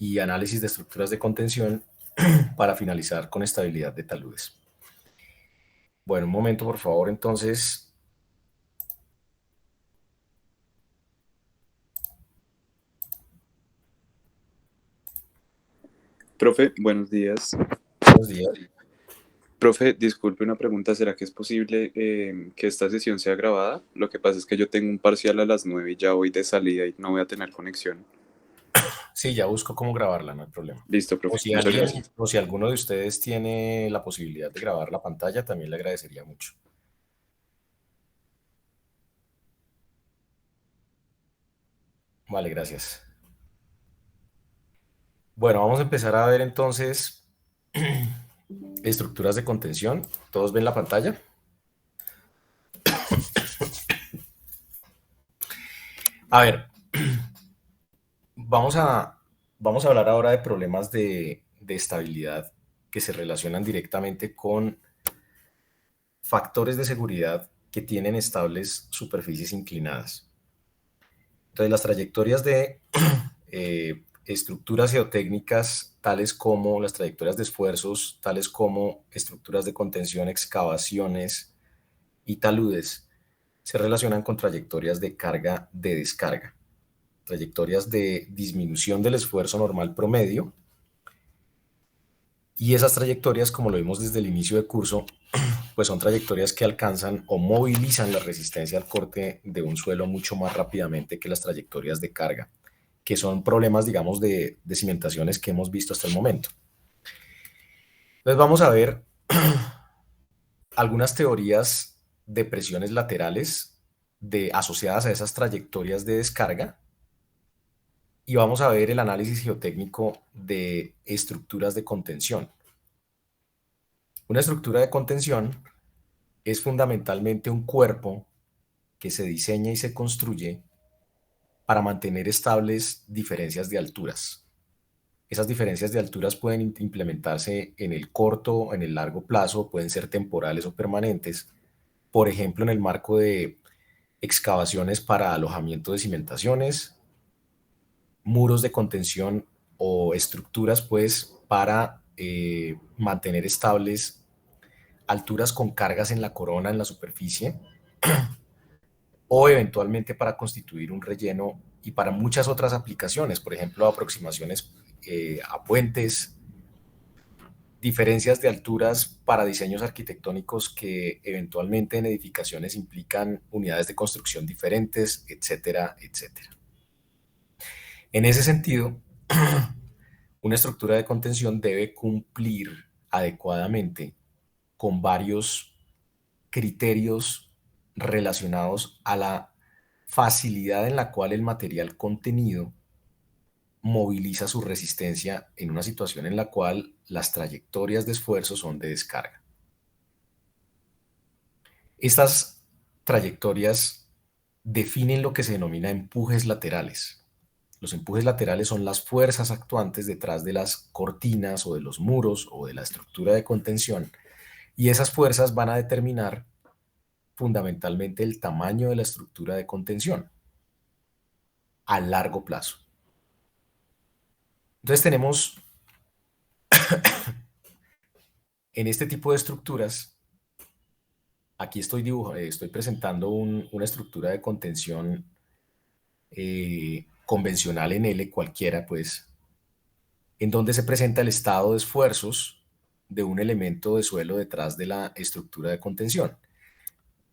y análisis de estructuras de contención para finalizar con estabilidad de taludes. Bueno, un momento, por favor, entonces. Profe, buenos días. Buenos días. Profe, disculpe una pregunta, ¿será que es posible que esta sesión sea grabada? Lo que pasa es que yo tengo un parcial a las 9 y ya voy de salida y no voy a tener conexión. Sí, ya busco cómo grabarla, no hay problema. Listo, O profe, si muchas alguien, gracias. o si alguno de ustedes tiene la posibilidad de grabar la pantalla, también le agradecería mucho. Vale, gracias. Bueno, vamos a empezar a ver entonces estructuras de contención. ¿Todos ven la pantalla? A ver, vamos a, vamos a hablar ahora de problemas de estabilidad que se relacionan directamente con factores de seguridad que tienen estables superficies inclinadas. Entonces, las trayectorias de estructuras geotécnicas, tales como las trayectorias de esfuerzos, tales como estructuras de contención, excavaciones y taludes, se relacionan con trayectorias de carga de descarga, trayectorias de disminución del esfuerzo normal promedio. Y esas trayectorias, como lo vimos desde el inicio del curso, pues son trayectorias que alcanzan o movilizan la resistencia al corte de un suelo mucho más rápidamente que las trayectorias de carga, que son problemas, digamos, de cimentaciones que hemos visto hasta el momento. Entonces vamos a ver algunas teorías de presiones laterales asociadas a esas trayectorias de descarga y vamos a ver el análisis geotécnico de estructuras de contención. Una estructura de contención es fundamentalmente un cuerpo que se diseña y se construye para mantener estables diferencias de alturas. Esas diferencias de alturas pueden implementarse en el corto o en el largo plazo, pueden ser temporales o permanentes, por ejemplo, en el marco de excavaciones para alojamiento de cimentaciones, muros de contención o estructuras, pues, para mantener estables alturas con cargas en la corona, en la superficie, o eventualmente para constituir un relleno y para muchas otras aplicaciones, por ejemplo, aproximaciones a puentes, diferencias de alturas para diseños arquitectónicos que eventualmente en edificaciones implican unidades de construcción diferentes, etcétera, etcétera. En ese sentido, una estructura de contención debe cumplir adecuadamente con varios criterios relacionados a la facilidad en la cual el material contenido moviliza su resistencia en una situación en la cual las trayectorias de esfuerzo son de descarga. Estas trayectorias definen lo que se denomina empujes laterales. Los empujes laterales son las fuerzas actuantes detrás de las cortinas o de los muros o de la estructura de contención, y esas fuerzas van a determinar fundamentalmente el tamaño de la estructura de contención a largo plazo. Entonces tenemos en este tipo de estructuras, aquí estoy presentando una estructura de contención convencional en L cualquiera, pues, en donde se presenta el estado de esfuerzos de un elemento de suelo detrás de la estructura de contención.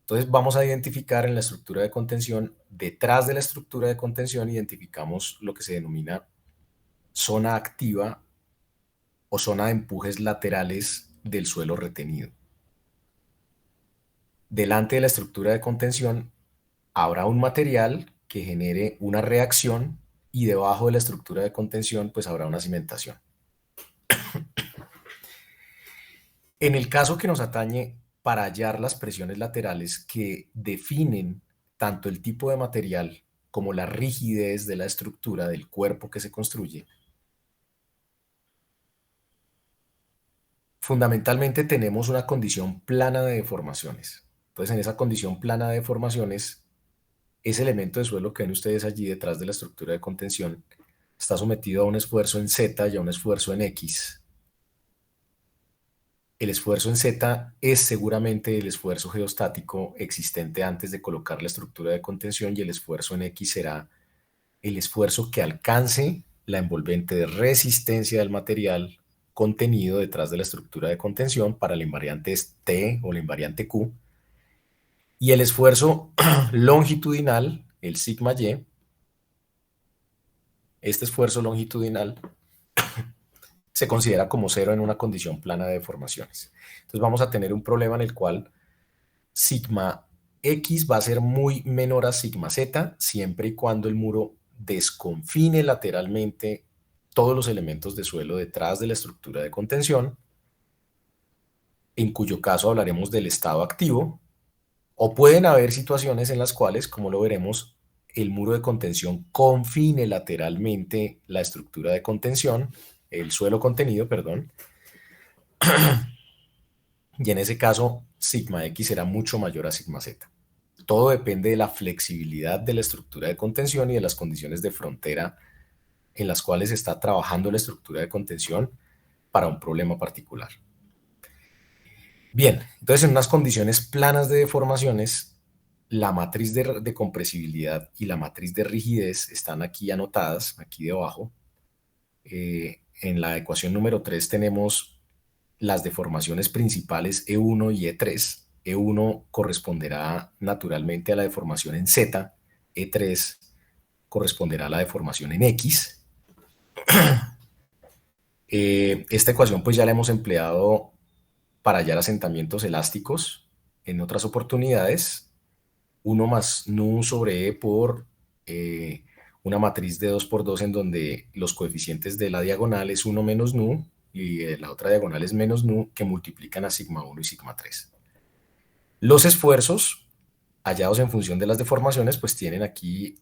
Entonces vamos a identificar en la estructura de contención, detrás de la estructura de contención, identificamos lo que se denomina zona activa o zona de empujes laterales del suelo retenido. Delante de la estructura de contención habrá un material que genere una reacción y debajo de la estructura de contención pues habrá una cimentación. En el caso que nos atañe, para hallar las presiones laterales que definen tanto el tipo de material como la rigidez de la estructura del cuerpo que se construye, fundamentalmente tenemos una condición plana de deformaciones. Entonces, en esa condición plana de deformaciones, ese elemento de suelo que ven ustedes allí detrás de la estructura de contención está sometido a un esfuerzo en Z y a un esfuerzo en X. El esfuerzo en Z es seguramente el esfuerzo geostático existente antes de colocar la estructura de contención, y el esfuerzo en X será el esfuerzo que alcance la envolvente de resistencia del material contenido detrás de la estructura de contención para la invariante T o la invariante Q. Y el esfuerzo longitudinal, el sigma Y, este esfuerzo longitudinal se considera como cero en una condición plana de deformaciones. Entonces vamos a tener un problema en el cual sigma X va a ser muy menor a sigma Z siempre y cuando el muro desconfine lateralmente todos los elementos de suelo detrás de la estructura de contención, en cuyo caso hablaremos del estado activo, o pueden haber situaciones en las cuales, como lo veremos, el muro de contención confine lateralmente la estructura de contención, el suelo contenido, perdón, y en ese caso sigma X será mucho mayor a sigma Z. Todo depende de la flexibilidad de la estructura de contención y de las condiciones de frontera en las cuales está trabajando la estructura de contención para un problema particular. Bien, entonces en unas condiciones planas de deformaciones, la matriz de compresibilidad y la matriz de rigidez están aquí anotadas, aquí debajo. En la ecuación número 3 tenemos las deformaciones principales E1 y E3. E1 corresponderá naturalmente a la deformación en Z, E3 corresponderá a la deformación en X. Esta ecuación pues ya la hemos empleado para hallar asentamientos elásticos en otras oportunidades. 1 más nu sobre E por una matriz de 2 por 2 en donde los coeficientes de la diagonal es 1 menos nu y la otra diagonal es menos nu, que multiplican a sigma 1 y sigma 3. Los esfuerzos hallados en función de las deformaciones pues tienen aquí,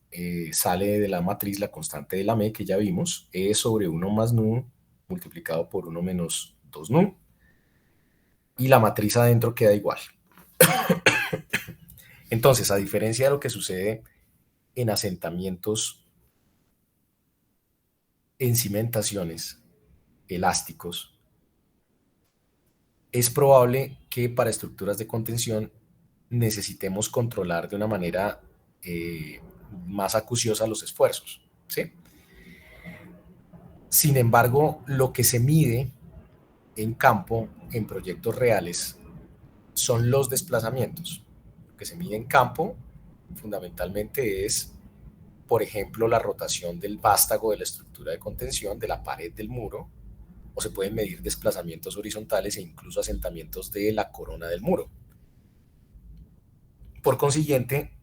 sale de la matriz la constante de la M que ya vimos, E sobre 1 más nu multiplicado por 1 menos 2 nu, y la matriz adentro queda igual. Entonces, a diferencia de lo que sucede en asentamientos en cimentaciones elásticos, es probable que para estructuras de contención necesitemos controlar de una manera más acuciosa los esfuerzos, ¿sí? Sin embargo, lo que se mide en campo, en proyectos reales, son los desplazamientos. Lo que se mide en campo fundamentalmente es, por ejemplo, la rotación del vástago de la estructura de contención, de la pared del muro, o se pueden medir desplazamientos horizontales e incluso asentamientos de la corona del muro. Por consiguiente,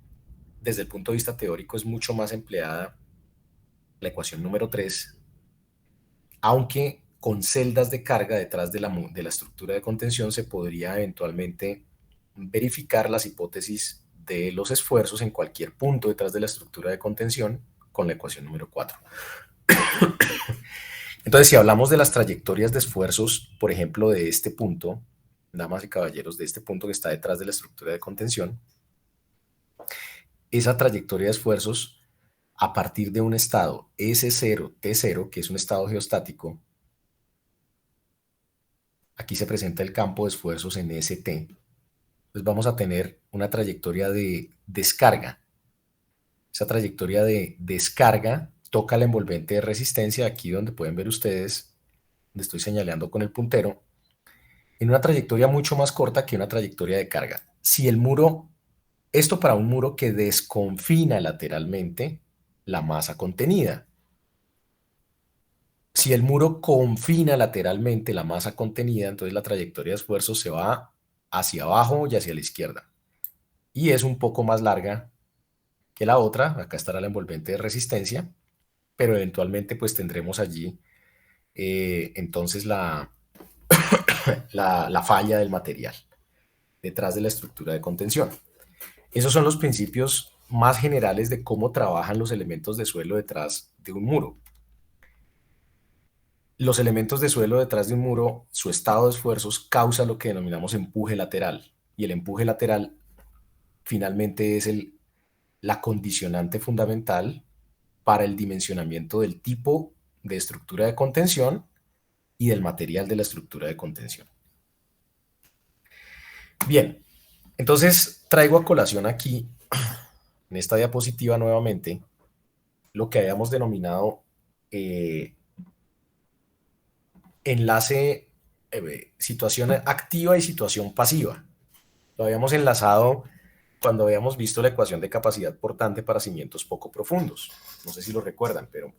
desde el punto de vista teórico es mucho más empleada la ecuación número 3, aunque con celdas de carga detrás de la estructura de contención se podría eventualmente verificar las hipótesis de los esfuerzos en cualquier punto detrás de la estructura de contención con la ecuación número 4. Entonces, si hablamos de las trayectorias de esfuerzos, por ejemplo, de este punto, damas y caballeros, de este punto que está detrás de la estructura de contención, esa trayectoria de esfuerzos a partir de un estado S0, T0, que es un estado geostático, aquí se presenta el campo de esfuerzos en ST, pues vamos a tener una trayectoria de descarga. Esa trayectoria de descarga toca la envolvente de resistencia, aquí donde pueden ver ustedes, donde estoy señalando con el puntero, en una trayectoria mucho más corta que una trayectoria de carga. Si el muro, esto para un muro que desconfina lateralmente la masa contenida. Si el muro confina lateralmente la masa contenida, entonces la trayectoria de esfuerzo se va hacia abajo y hacia la izquierda. Y es un poco más larga que la otra, acá estará la envolvente de resistencia, pero eventualmente pues tendremos allí entonces la falla del material detrás de la estructura de contención. Esos son los principios más generales de cómo trabajan los elementos de suelo detrás de un muro. Los elementos de suelo detrás de un muro, su estado de esfuerzos causa lo que denominamos empuje lateral. Y el empuje lateral finalmente es la condicionante fundamental para el dimensionamiento del tipo de estructura de contención y del material de la estructura de contención. Bien, entonces traigo a colación aquí, en esta diapositiva nuevamente, lo que habíamos denominado enlace, situación activa y situación pasiva. Lo habíamos enlazado cuando habíamos visto la ecuación de capacidad portante para cimientos poco profundos. No sé si lo recuerdan, pero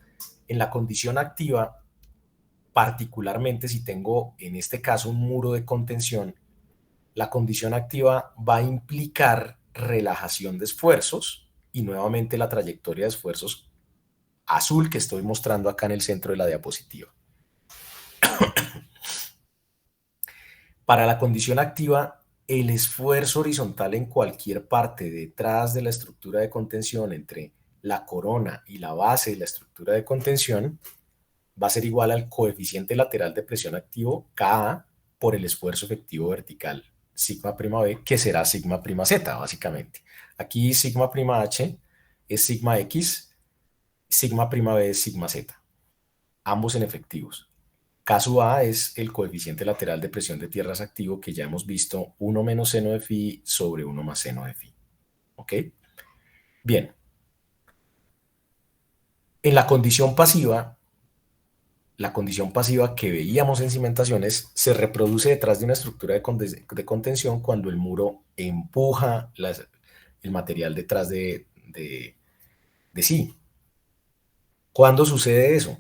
en la condición activa, particularmente si tengo en este caso un muro de contención, la condición activa va a implicar relajación de esfuerzos y nuevamente la trayectoria de esfuerzos azul que estoy mostrando acá en el centro de la diapositiva. Para la condición activa, el esfuerzo horizontal en cualquier parte detrás de la estructura de contención entre la corona y la base de la estructura de contención va a ser igual al coeficiente lateral de presión activo Ka por el esfuerzo efectivo vertical sigma prima B, que será sigma prima Z, básicamente. Aquí sigma prima H es sigma X, sigma prima B es sigma Z, ambos en efectivos. Caso A es el coeficiente lateral de presión de tierras activo que ya hemos visto, 1 menos seno de phi sobre 1 más seno de phi. ¿Ok? Bien. En la condición pasiva que veíamos en cimentaciones se reproduce detrás de una estructura de contención cuando el muro empuja el material detrás de sí. ¿Cuándo sucede eso?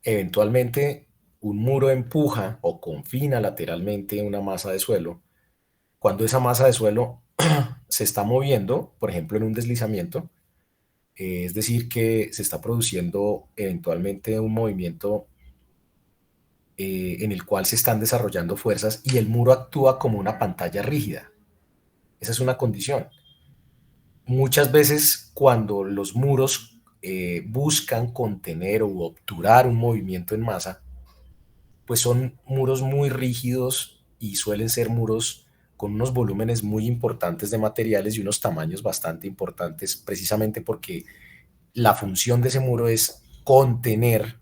Eventualmente un muro empuja o confina lateralmente una masa de suelo. Cuando esa masa de suelo se está moviendo, por ejemplo en un deslizamiento, es decir, que se está produciendo eventualmente un movimiento en el cual se están desarrollando fuerzas y el muro actúa como una pantalla rígida. Esa es una condición. Muchas veces cuando los muros buscan contener o obturar un movimiento en masa, pues son muros muy rígidos y suelen ser muros con unos volúmenes muy importantes de materiales y unos tamaños bastante importantes, precisamente porque la función de ese muro es contener,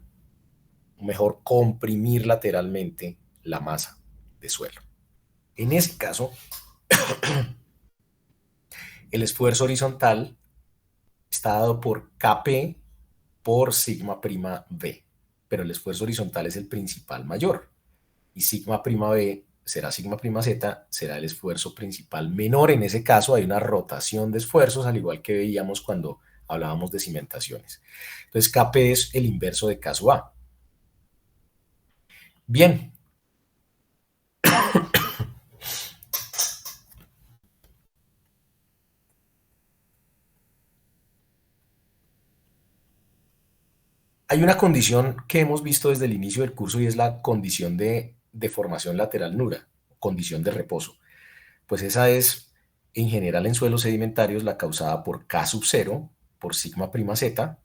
o mejor, comprimir lateralmente la masa de suelo. En ese caso, el esfuerzo horizontal está dado por Kp por sigma prima B, pero el esfuerzo horizontal es el principal mayor y sigma prima B será sigma prima Z, será el esfuerzo principal menor. En ese caso hay una rotación de esfuerzos, al igual que veíamos cuando hablábamos de cimentaciones. Entonces Kp es el inverso de caso A. Bien. Hay una condición que hemos visto desde el inicio del curso y es la condición de deformación lateral nula, condición de reposo. Pues esa es, en general, en suelos sedimentarios, la causada por K sub 0, por sigma prima Z,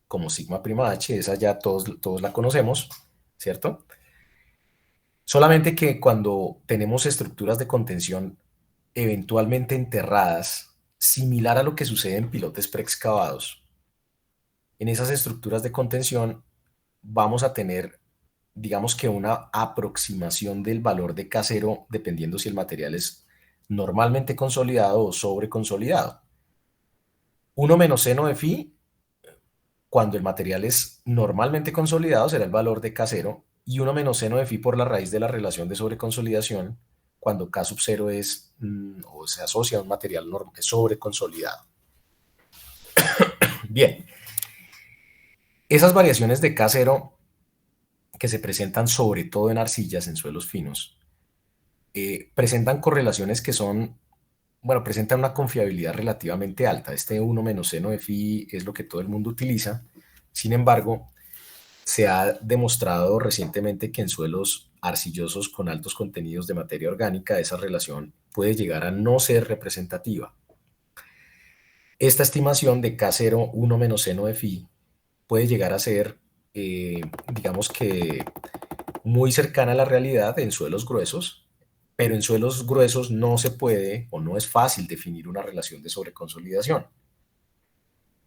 como sigma prima H, esa ya todos la conocemos, ¿cierto? Solamente que cuando tenemos estructuras de contención eventualmente enterradas, similar a lo que sucede en pilotes preexcavados, en esas estructuras de contención vamos a tener, digamos que una aproximación del valor de K0 dependiendo si el material es normalmente consolidado o sobreconsolidado. 1 menos seno de phi, cuando el material es normalmente consolidado, será el valor de K0, y 1 menos seno de phi por la raíz de la relación de sobreconsolidación, cuando K sub 0 es, o se asocia a un material sobreconsolidado. Bien, esas variaciones de K0 que se presentan sobre todo en arcillas, en suelos finos, presentan correlaciones que son, bueno, presentan una confiabilidad relativamente alta. Este 1 menos seno de phi es lo que todo el mundo utiliza. Sin embargo, se ha demostrado recientemente que en suelos arcillosos con altos contenidos de materia orgánica, esa relación puede llegar a no ser representativa. Esta estimación de K0, 1 menos seno de phi, puede llegar a ser, digamos que, muy cercana a la realidad en suelos gruesos, pero en suelos gruesos no se puede o no es fácil definir una relación de sobreconsolidación.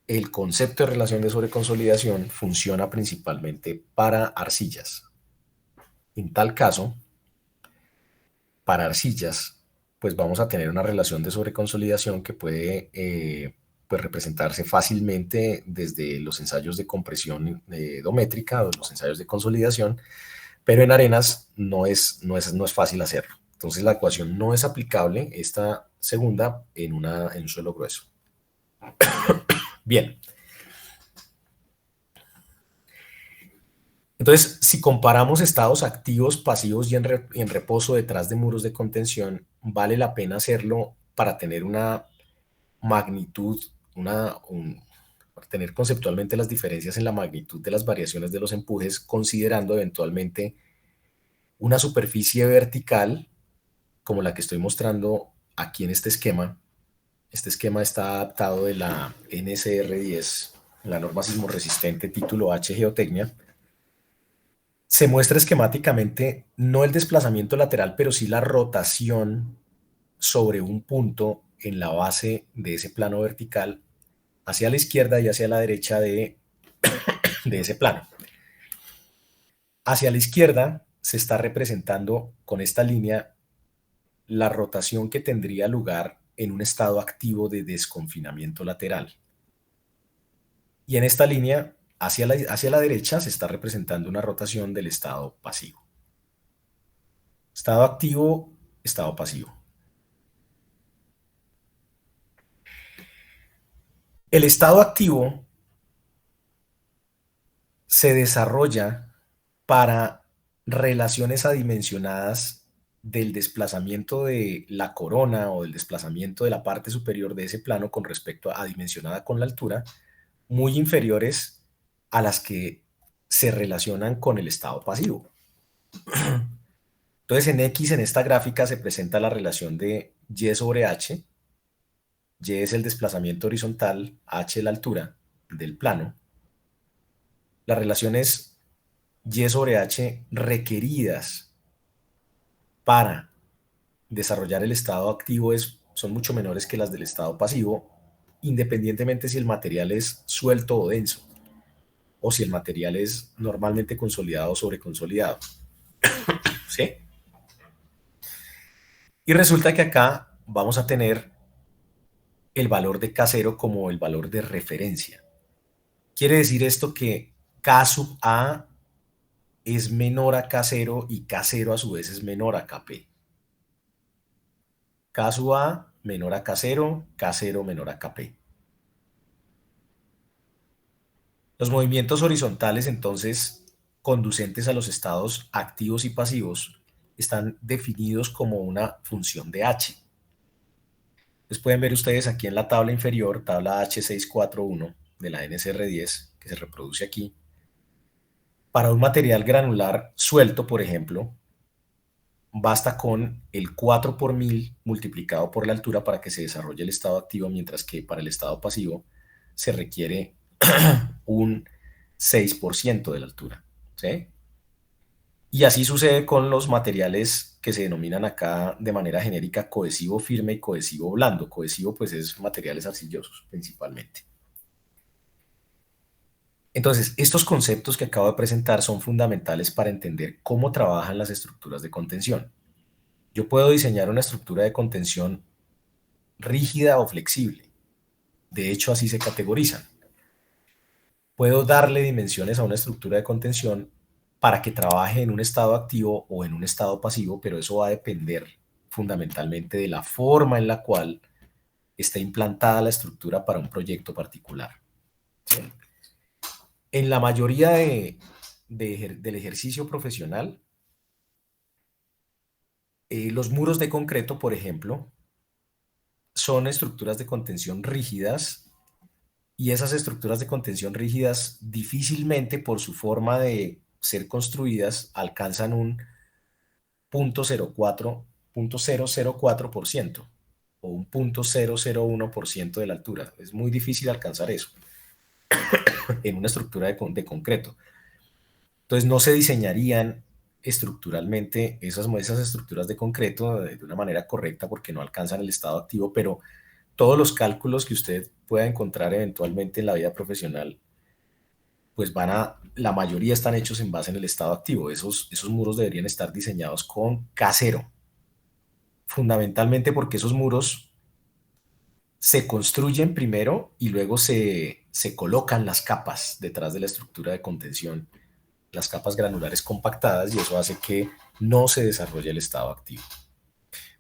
el concepto de relación de sobreconsolidación funciona principalmente para arcillas. En tal caso, para arcillas, pues vamos a tener una relación de sobreconsolidación que puede pues representarse fácilmente desde los ensayos de compresión dométrica o los ensayos de consolidación, pero en arenas no es fácil hacerlo. Entonces la ecuación no es aplicable, esta segunda, en un suelo grueso. Bien. Entonces, si comparamos estados activos, pasivos y en reposo detrás de muros de contención, vale la pena hacerlo para tener una magnitud, para tener conceptualmente las diferencias en la magnitud de las variaciones de los empujes, considerando eventualmente una superficie vertical, como la que estoy mostrando aquí en este esquema. Este esquema está adaptado de la NSR10, la norma sismo resistente título H Geotecnia. Se muestra esquemáticamente no el desplazamiento lateral, pero sí la rotación sobre un punto en la base de ese plano vertical hacia la izquierda y hacia la derecha de ese plano. Hacia la izquierda se está representando con esta línea la rotación que tendría lugar en un estado activo de desconfinamiento lateral. Y en esta línea, hacia la derecha, se está representando una rotación del estado pasivo. Estado activo, estado pasivo. El estado activo se desarrolla para relaciones adimensionadas del desplazamiento de la corona o del desplazamiento de la parte superior de ese plano con respecto a dimensionada con la altura, muy inferiores a las que se relacionan con el estado pasivo. Entonces en X, en esta gráfica, se presenta la relación de Y sobre H. Y es el desplazamiento horizontal, H la altura del plano. Las relaciones Y sobre H requeridas para desarrollar el estado activo son mucho menores que las del estado pasivo, independientemente si el material es suelto o denso, o si el material es normalmente consolidado o sobreconsolidado. ¿Sí? Y resulta que acá vamos a tener el valor de K0 como el valor de referencia. Quiere decir esto que K sub A es menor a K0 y K0 a su vez es menor a Kp. K sub A menor a K0, K0 menor a Kp. Los movimientos horizontales, entonces, conducentes a los estados activos y pasivos, están definidos como una función de H. Entonces pueden ver ustedes aquí en la tabla inferior, tabla H641 de la NSR10, que se reproduce aquí. Para un material granular suelto, por ejemplo, basta con el 4 por 1000 multiplicado por la altura para que se desarrolle el estado activo, mientras que para el estado pasivo se requiere un 6% de la altura. ¿Sí? Y así sucede con los materiales que se denominan acá de manera genérica cohesivo firme y cohesivo blando. Cohesivo pues es materiales arcillosos principalmente. Entonces, estos conceptos que acabo de presentar son fundamentales para entender cómo trabajan las estructuras de contención. Yo puedo diseñar una estructura de contención rígida o flexible. De hecho, así se categorizan. Puedo darle dimensiones a una estructura de contención para que trabaje en un estado activo o en un estado pasivo, pero eso va a depender fundamentalmente de la forma en la cual está implantada la estructura para un proyecto particular. ¿Sí? En la mayoría del ejercicio profesional, los muros de concreto, por ejemplo, son estructuras de contención rígidas, y esas estructuras de contención rígidas difícilmente por su forma de ser construidas alcanzan un 0.04% o un 0.001% de la altura. Es muy difícil alcanzar eso en una estructura de concreto. Entonces no se diseñarían estructuralmente esas estructuras de concreto de una manera correcta porque no alcanzan el estado activo, pero todos los cálculos que usted pueda encontrar eventualmente en la vida profesional, pues la mayoría están hechos en base en el estado activo. Esos muros deberían estar diseñados con K0, fundamentalmente porque esos muros se construyen primero y luego se colocan las capas detrás de la estructura de contención, las capas granulares compactadas, y eso hace que no se desarrolle el estado activo.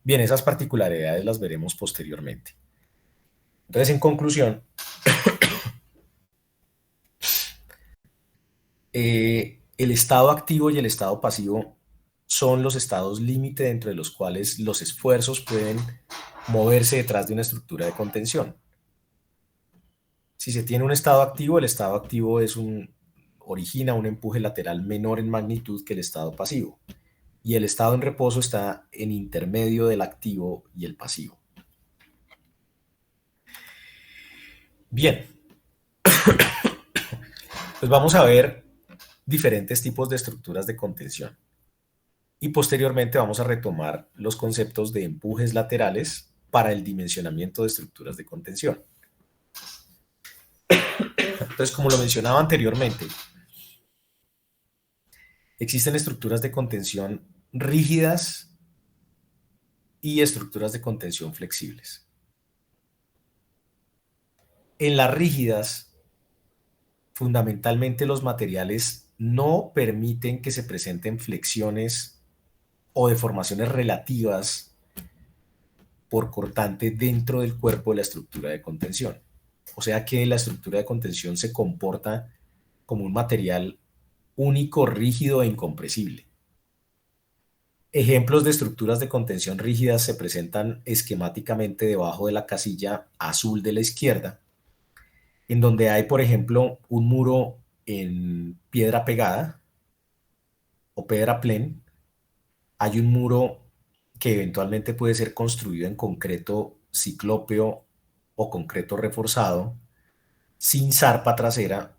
Bien, esas particularidades las veremos posteriormente. Entonces, en conclusión, el estado activo y el estado pasivo son los estados límite dentro de los cuales los esfuerzos pueden moverse detrás de una estructura de contención. Si se tiene un estado activo, el estado activo origina un empuje lateral menor en magnitud que el estado pasivo, y el estado en reposo está en intermedio del activo y el pasivo. Bien, pues vamos a ver diferentes tipos de estructuras de contención. Y posteriormente vamos a retomar los conceptos de empujes laterales para el dimensionamiento de estructuras de contención. Entonces, como lo mencionaba anteriormente, existen estructuras de contención rígidas y estructuras de contención flexibles. En las rígidas, fundamentalmente los materiales no permiten que se presenten flexiones o deformaciones relativas por cortante dentro del cuerpo de la estructura de contención. O sea que la estructura de contención se comporta como un material único, rígido e incompresible. Ejemplos de estructuras de contención rígidas se presentan esquemáticamente debajo de la casilla azul de la izquierda, en donde hay, por ejemplo, un muro en piedra pegada o piedra plen. Hay un muro que eventualmente puede ser construido en concreto ciclópeo o concreto reforzado, sin zarpa trasera.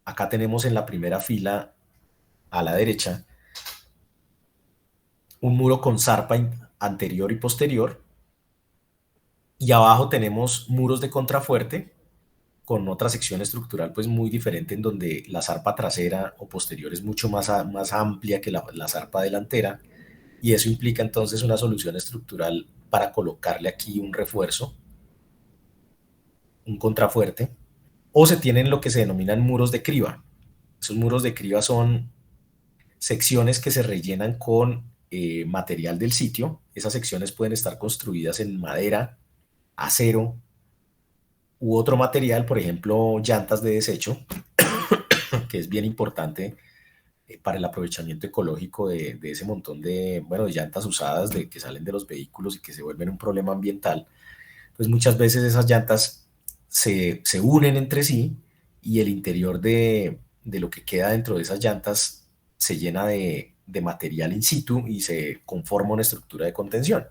Acá tenemos en la primera fila a la derecha un muro con zarpa anterior y posterior, y abajo tenemos muros de contrafuerte con otra sección estructural pues muy diferente, en donde la zarpa trasera o posterior es mucho más amplia que la zarpa delantera, y eso implica entonces una solución estructural para colocarle aquí un refuerzo, un contrafuerte, o se tienen lo que se denominan muros de criba. Esos muros de criba son secciones que se rellenan con material del sitio. Esas secciones pueden estar construidas en madera, acero u otro material, por ejemplo, llantas de desecho, que es bien importante para el aprovechamiento ecológico de ese montón de llantas usadas que salen de los vehículos y que se vuelven un problema ambiental. Pues muchas veces esas llantas se unen entre sí, y el interior de lo que queda dentro de esas llantas se llena de material in situ y se conforma una estructura de contención.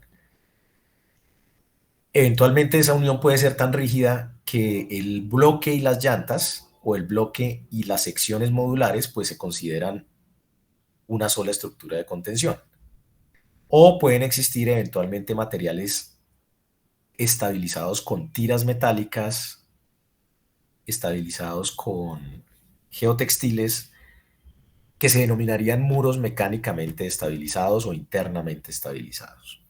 Eventualmente esa unión puede ser tan rígida que el bloque y las llantas, o el bloque y las secciones modulares, pues se consideran una sola estructura de contención. O pueden existir eventualmente materiales estabilizados con tiras metálicas, estabilizados con geotextiles, que se denominarían muros mecánicamente estabilizados o internamente estabilizados.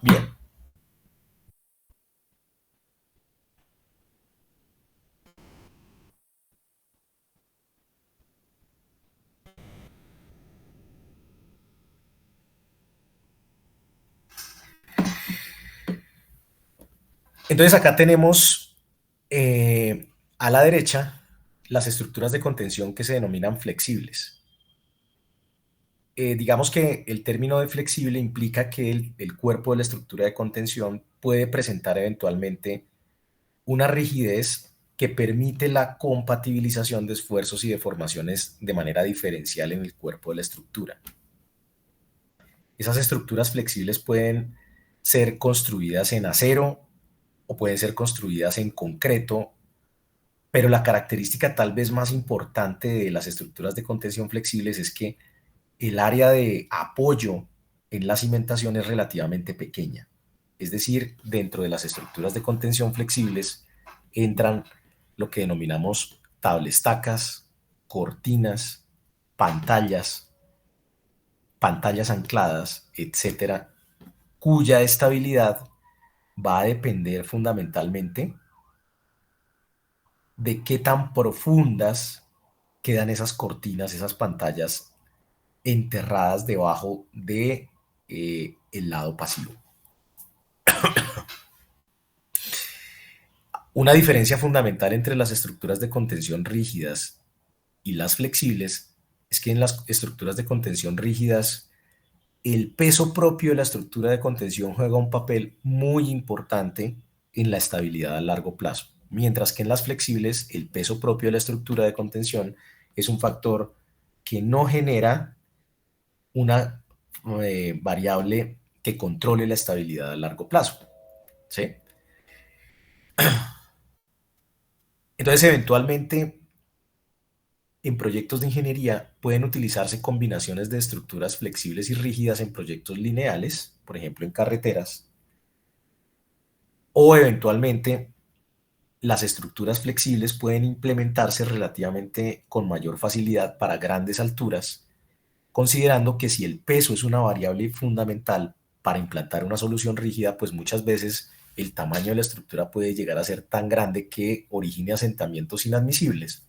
Bien. Entonces acá tenemos a la derecha las estructuras de contención que se denominan flexibles. Digamos que el término de flexible implica que el cuerpo de la estructura de contención puede presentar eventualmente una rigidez que permite la compatibilización de esfuerzos y deformaciones de manera diferencial en el cuerpo de la estructura. Esas estructuras flexibles pueden ser construidas en acero o pueden ser construidas en concreto, pero la característica tal vez más importante de las estructuras de contención flexibles es que el área de apoyo en la cimentación es relativamente pequeña. Es decir, dentro de las estructuras de contención flexibles entran lo que denominamos tablestacas, cortinas, pantallas, pantallas ancladas, etcétera, cuya estabilidad va a depender fundamentalmente de qué tan profundas quedan esas cortinas, esas pantallas enterradas debajo de el lado pasivo. Una diferencia fundamental entre las estructuras de contención rígidas y las flexibles es que en las estructuras de contención rígidas el peso propio de la estructura de contención juega un papel muy importante en la estabilidad a largo plazo, mientras que en las flexibles el peso propio de la estructura de contención es un factor que no genera una variable que controle la estabilidad a largo plazo. ¿Sí? Entonces, eventualmente, en proyectos de ingeniería pueden utilizarse combinaciones de estructuras flexibles y rígidas en proyectos lineales, por ejemplo en carreteras, o eventualmente las estructuras flexibles pueden implementarse relativamente con mayor facilidad para grandes alturas, considerando que si el peso es una variable fundamental para implantar una solución rígida, pues muchas veces el tamaño de la estructura puede llegar a ser tan grande que origine asentamientos inadmisibles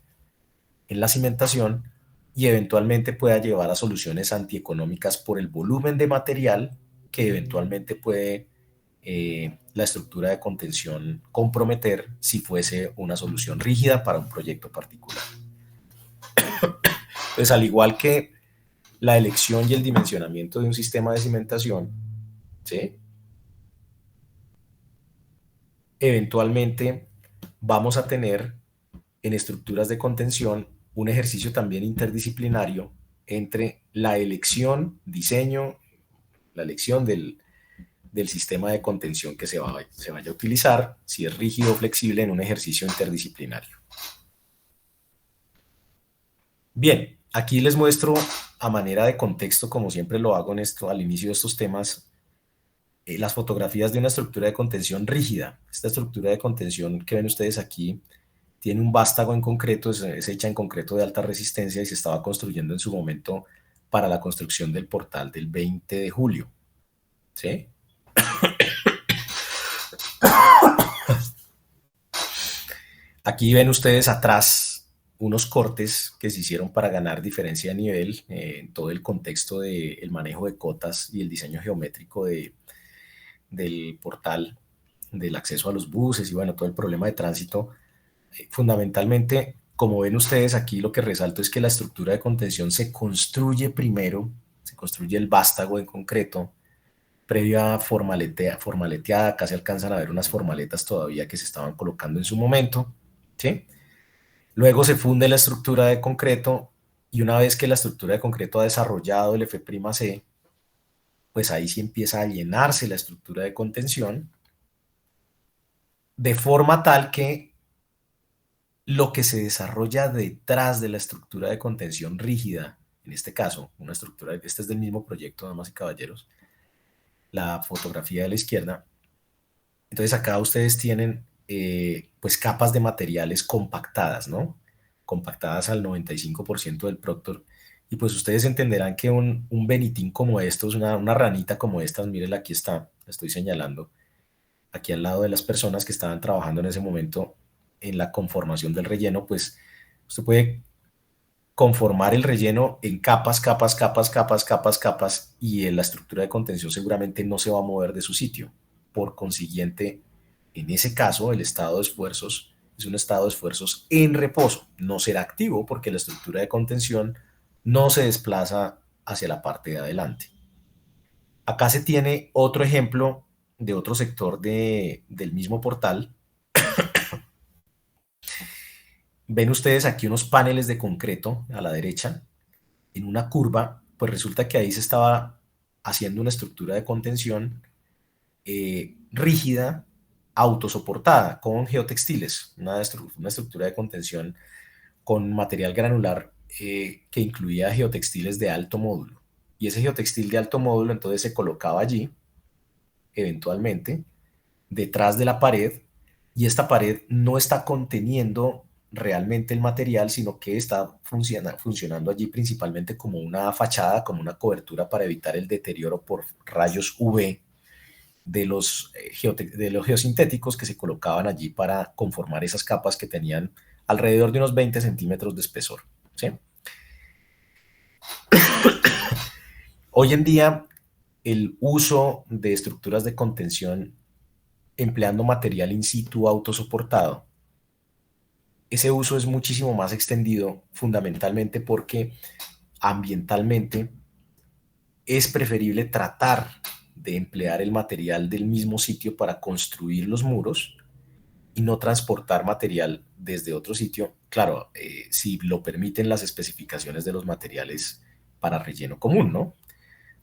en la cimentación y eventualmente pueda llevar a soluciones antieconómicas por el volumen de material que eventualmente puede la estructura de contención comprometer si fuese una solución rígida para un proyecto particular. Entonces, al igual que la elección y el dimensionamiento de un sistema de cimentación, ¿sí? Eventualmente vamos a tener en estructuras de contención un ejercicio también interdisciplinario entre la elección, diseño, la elección del sistema de contención que se vaya a utilizar, si es rígido o flexible, en un ejercicio interdisciplinario. Bien, aquí les muestro a manera de contexto, como siempre lo hago en esto, al inicio de estos temas, las fotografías de una estructura de contención rígida. Esta estructura de contención que ven ustedes aquí tiene un vástago en concreto, es hecha en concreto de alta resistencia y se estaba construyendo en su momento para la construcción del portal del 20 de julio. ¿Sí? Aquí ven ustedes atrás unos cortes que se hicieron para ganar diferencia de nivel en todo el contexto del manejo de cotas y el diseño geométrico del portal, del acceso a los buses y bueno, todo el problema de tránsito. Fundamentalmente, como ven ustedes aquí, lo que resalto es que la estructura de contención se construye primero, se construye el vástago en concreto, previa formaleteada, acá se alcanzan a ver unas formaletas todavía que se estaban colocando en su momento, ¿sí? Luego se funde la estructura de concreto y una vez que la estructura de concreto ha desarrollado el F'C, pues ahí sí empieza a llenarse la estructura de contención de forma tal que lo que se desarrolla detrás de la estructura de contención rígida, en este caso, una estructura, este es del mismo proyecto, damas y caballeros, la fotografía de la izquierda. Entonces acá ustedes tienen pues capas de materiales compactadas, ¿no? Compactadas al 95% del Proctor. Y pues ustedes entenderán que un benitín como estos, una ranita como estas, mírenla, aquí está, la estoy señalando, aquí al lado de las personas que estaban trabajando en ese momento en la conformación del relleno, pues usted puede conformar el relleno en capas, capas, capas, capas, capas, capas, y la estructura de contención seguramente no se va a mover de su sitio. Por consiguiente, en ese caso, el estado de esfuerzos es un estado de esfuerzos en reposo. No será activo porque la estructura de contención no se desplaza hacia la parte de adelante. Acá se tiene otro ejemplo de otro sector del mismo portal. Ven ustedes aquí unos paneles de concreto a la derecha, en una curva, pues resulta que ahí se estaba haciendo una estructura de contención rígida, autosoportada, con geotextiles, una estructura de contención con material granular que incluía geotextiles de alto módulo. Y ese geotextil de alto módulo entonces se colocaba allí eventualmente detrás de la pared, y esta pared no está conteniendo realmente el material, sino que está funcionando allí principalmente como una fachada, como una cobertura para evitar el deterioro por rayos UV de los geosintéticos que se colocaban allí para conformar esas capas que tenían alrededor de unos 20 centímetros de espesor. ¿Sí? Hoy en día, el uso de estructuras de contención empleando material in situ autosoportado, ese uso es muchísimo más extendido, fundamentalmente porque ambientalmente es preferible tratar de emplear el material del mismo sitio para construir los muros y no transportar material desde otro sitio, claro, si lo permiten las especificaciones de los materiales para relleno común, ¿no?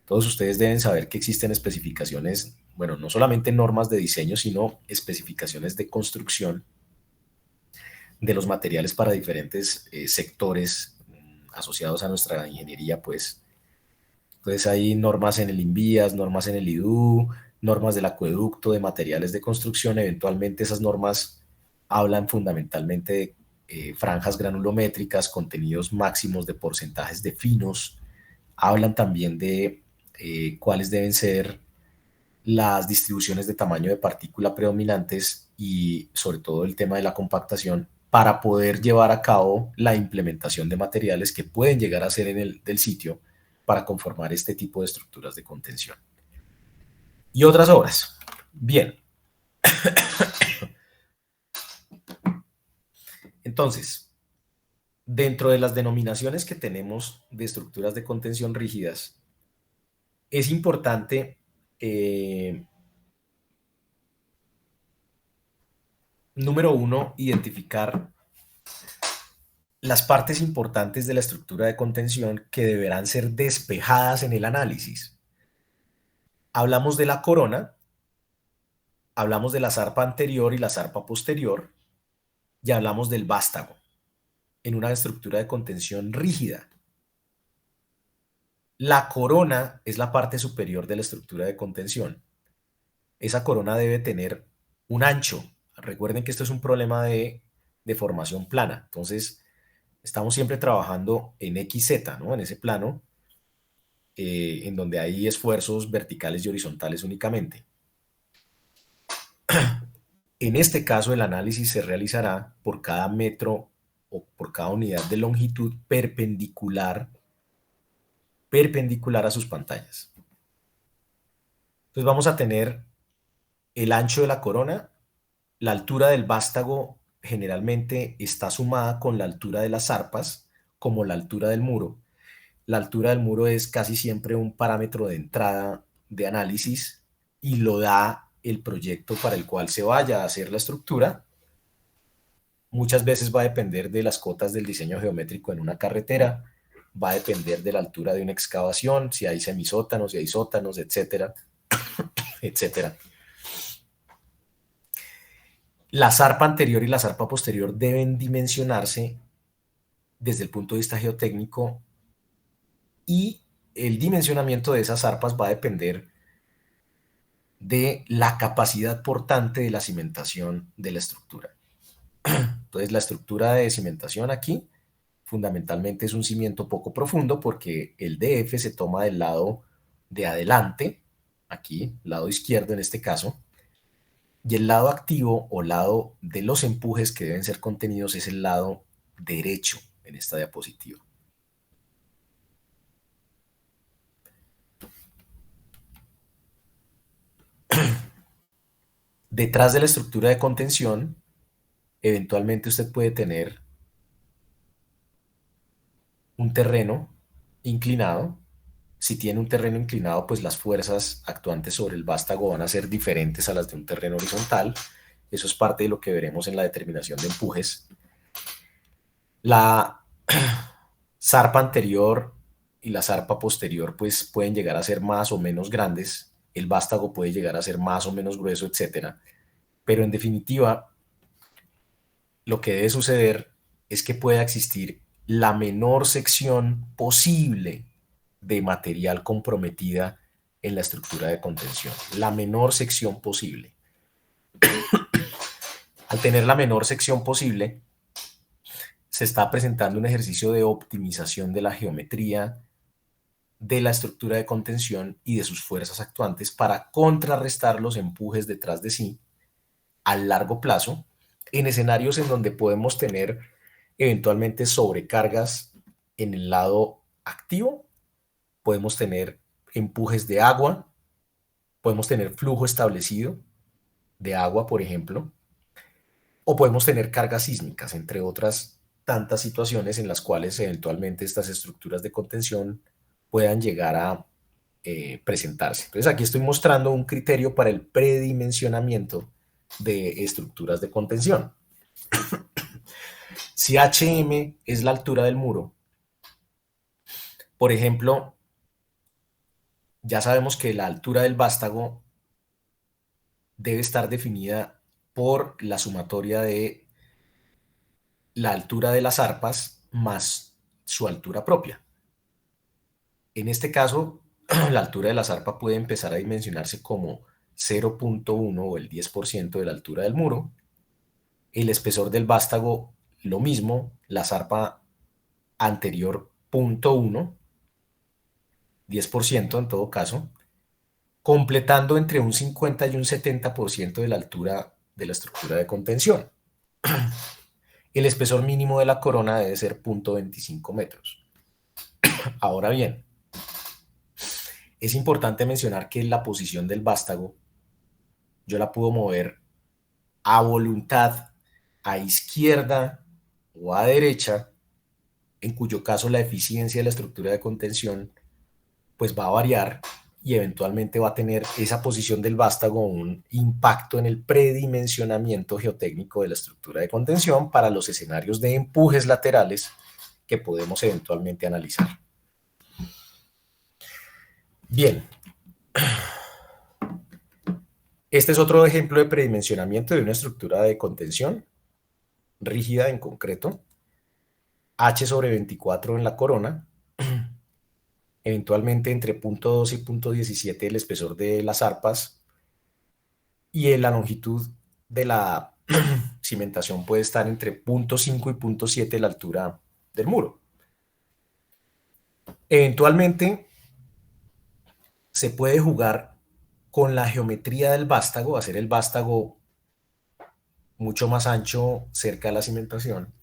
Todos ustedes deben saber que existen especificaciones, bueno, no solamente normas de diseño, sino especificaciones de construcción de los materiales para diferentes sectores asociados a nuestra ingeniería, pues. Entonces hay normas en el INVIAS, normas en el IDU, normas del acueducto, de materiales de construcción. Eventualmente esas normas hablan fundamentalmente de franjas granulométricas, contenidos máximos de porcentajes de finos, hablan también de cuáles deben ser las distribuciones de tamaño de partícula predominantes y sobre todo el tema de la compactación para poder llevar a cabo la implementación de materiales que pueden llegar a ser en el del sitio para conformar este tipo de estructuras de contención. Y otras obras. Bien. Entonces, dentro de las denominaciones que tenemos de estructuras de contención rígidas, es importante número uno, identificar las partes importantes de la estructura de contención que deberán ser despejadas en el análisis. Hablamos de la corona, hablamos de la zarpa anterior y la zarpa posterior, y hablamos del vástago en una estructura de contención rígida. La corona es la parte superior de la estructura de contención. Esa corona debe tener un ancho. Recuerden que esto es un problema de deformación plana. Entonces, estamos siempre trabajando en XZ, ¿no? En ese plano, en donde hay esfuerzos verticales y horizontales únicamente. En este caso, el análisis se realizará por cada metro o por cada unidad de longitud perpendicular a sus pantallas. Entonces vamos a tener el ancho de la corona, la altura del vástago generalmente está sumada con la altura de las zarpas, como la altura del muro. La altura del muro es casi siempre un parámetro de entrada de análisis y lo da el proyecto para el cual se vaya a hacer la estructura. Muchas veces va a depender de las cotas del diseño geométrico en una carretera, va a depender de la altura de una excavación, si hay semisótanos, si hay sótanos, etcétera, etcétera. La zarpa anterior y la zarpa posterior deben dimensionarse desde el punto de vista geotécnico y el dimensionamiento de esas zarpas va a depender de la capacidad portante de la cimentación de la estructura. Entonces, la estructura de cimentación aquí fundamentalmente es un cimiento poco profundo porque el DF se toma del lado de adelante, aquí, lado izquierdo en este caso, y el lado activo o lado de los empujes que deben ser contenidos es el lado derecho en esta diapositiva. Detrás de la estructura de contención, eventualmente usted puede tener un terreno inclinado. Si tiene un terreno inclinado, pues las fuerzas actuantes sobre el vástago van a ser diferentes a las de un terreno horizontal. Eso es parte de lo que veremos en la determinación de empujes. La zarpa anterior y la zarpa posterior pues pueden llegar a ser más o menos grandes. El vástago puede llegar a ser más o menos grueso, etcétera. Pero en definitiva, lo que debe suceder es que pueda existir la menor sección posible de material comprometida en la estructura de contención, la menor sección posible. Al tener la menor sección posible, se está presentando un ejercicio de optimización de la geometría de la estructura de contención y de sus fuerzas actuantes para contrarrestar los empujes detrás de sí a largo plazo en escenarios en donde podemos tener eventualmente sobrecargas en el lado activo, podemos tener empujes de agua, podemos tener flujo establecido de agua, por ejemplo, o podemos tener cargas sísmicas, entre otras tantas situaciones en las cuales eventualmente estas estructuras de contención puedan llegar a presentarse. Entonces aquí estoy mostrando un criterio para el predimensionamiento de estructuras de contención. Si HM es la altura del muro, por ejemplo, ya sabemos que la altura del vástago debe estar definida por la sumatoria de la altura de las arpas más su altura propia. En este caso, la altura de la zarpa puede empezar a dimensionarse como 0.1 o el 10% de la altura del muro. El espesor del vástago, lo mismo, la zarpa anterior 0.1, 10% en todo caso, completando entre un 50 y un 70% de la altura de la estructura de contención. El espesor mínimo de la corona debe ser 0.25 metros. Ahora bien, es importante mencionar que la posición del vástago yo la puedo mover a voluntad, a izquierda o a derecha, en cuyo caso la eficiencia de la estructura de contención pues va a variar y eventualmente va a tener esa posición del vástago un impacto en el predimensionamiento geotécnico de la estructura de contención para los escenarios de empujes laterales que podemos eventualmente analizar. Bien, este es otro ejemplo de predimensionamiento de una estructura de contención rígida en concreto, H sobre 24 en la corona, eventualmente entre 0.2 y 0.17 el espesor de las arpas y la longitud de la cimentación puede estar entre 0.5 y 0.7 la altura del muro. Eventualmente se puede jugar con la geometría del vástago, hacer el vástago mucho más ancho cerca de la cimentación,